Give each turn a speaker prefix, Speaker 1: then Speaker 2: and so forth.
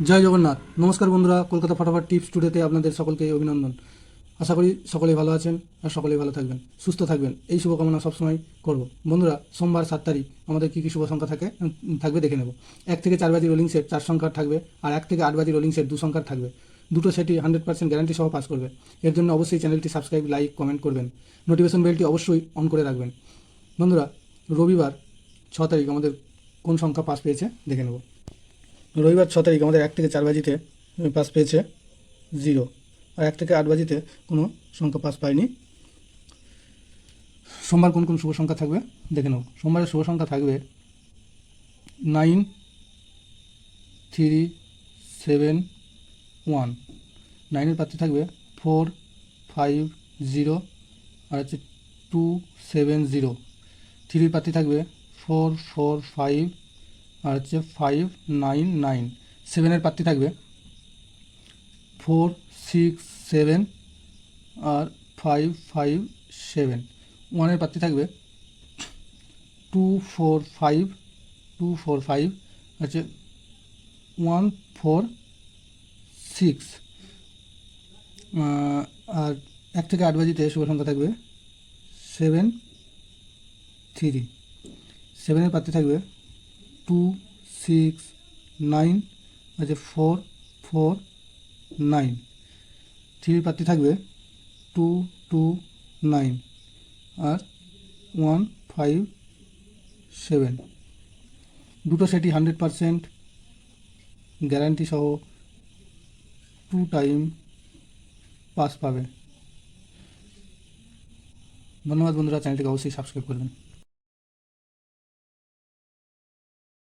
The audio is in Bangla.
Speaker 1: জয় জগন্নাথ। নমস্কার বন্ধুরা, কলকাতা ফটাফট টিপস টুডেতে আপনাদের সকলকে অভিনন্দন। আশা করি সকলেই ভালো আছেন আর সকলেই ভালো থাকবেন, সুস্থ থাকবেন, এই শুভকামনা সবসময় করব। বন্ধুরা, সোমবার 7 তারিখ আমাদের কী কী শুভ সংখ্যা থাকবে দেখে নেব। 1 থেকে 4 বাজি রোলিং সেট 4 সংখ্যার থাকবে, আর 1 থেকে 8 বাজি রোলিং সেট 2 সংখ্যার থাকবে। দুটো সেটই 100% গ্যারান্টি সহ পাস করবে। এর জন্য অবশ্যই চ্যানেলটি সাবস্ক্রাইব, লাইক, কমেন্ট করবেন। নোটিফিকেশন বেলটি অবশ্যই অন করে রাখবেন। বন্ধুরা, রবিবার 6 তারিখ আমাদের কোন সংখ্যা পাস পেয়েছে দেখে নেব। রবিবার 6 তারিখ আমাদের 1 থেকে 4 বাজিতে পাস পেয়েছে 0, আর 1 থেকে 8 বাজিতে কোনো সংখ্যা পাস পায়নি। সোমবার কোন কোন শুভ সংখ্যা থাকবে দেখে নেব। সোমবারের শুভ সংখ্যা থাকবে 9, 3, 7, 1। 9-এর প্রার্থী থাকবে 4, 5, 0, আর হচ্ছে 2, 7, 0। 3-র প্রার্থী থাকবে 4, 4, 5, আর হচ্ছে 5, 9, 9। 7-এর প্রার্থী থাকবে 4, 6, 7, আর 5, 5, 7। 1-এর প্রার্থী থাকবে 2, 4, 5, 2, 4, 5, হচ্ছে 1, 4, 6। আর 1 থেকে 8 বাজিতে শুভ সংখ্যা থাকবে 7, 3। 7-এর প্রার্থী থাকবে 2, 6, 9, হচ্ছে 4, 4, 9। 3-র প্রার্থী থাকবে 2, 2, 9, আর 1, 5, 7। দুটো সেটই 100% গ্যারান্টি সহ 2 টাইম পাস পাবে। ধন্যবাদ বন্ধুরা, চ্যানেলটিকে অবশ্যই সাবস্ক্রাইব করবেন।